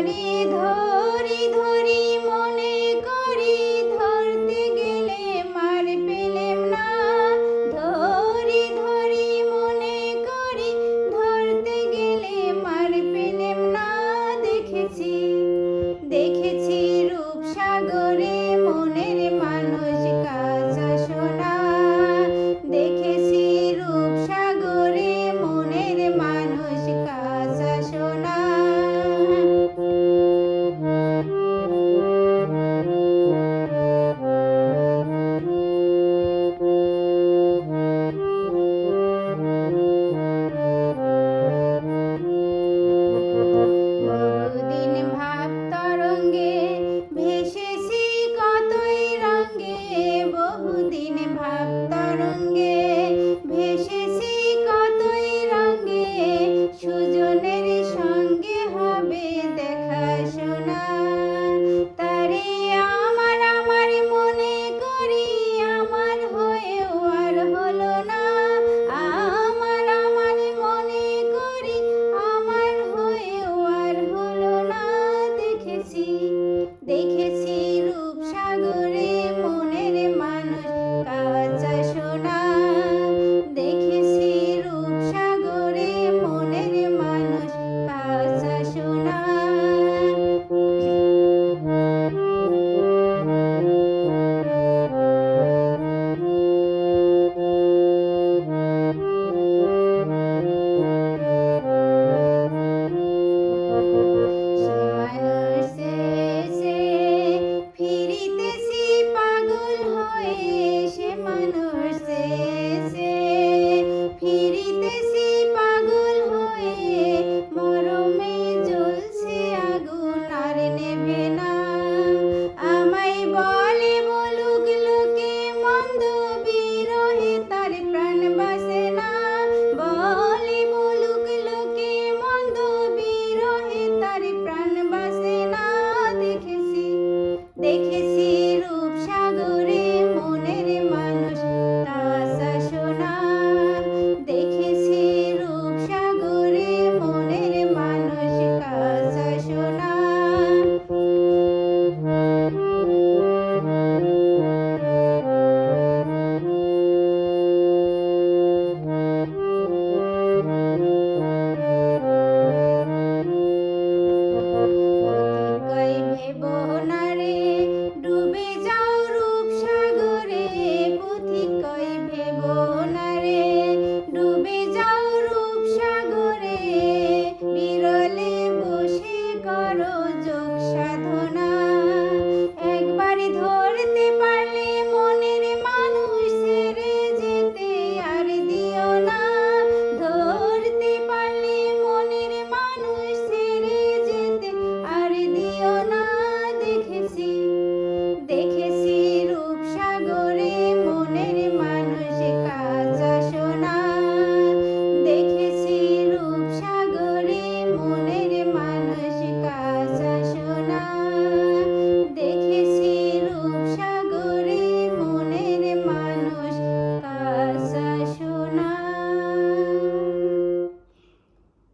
তোমারে ধরি ধরি মনে করি, ধরতে গেলে মার পেলেম না। ধরি ধরি মনে করি, ধরতে গেলে মার পেলেম না। দেখেছি দেখেছি রূপসাগরে মনের মানুষ কাঁচা সোনা। দেখেছি রূপসাগরে মনের মানুষ কাঁচা সোনা। বহুদিন ভাব তরঙ্গে ভেসেছি কতই রঙ্গে। বহুদিন ভাব তরঙ্গে ভেসেছি কতই রঙ্গে। সুজনের সঙ্গে হবে দেখা শোনা।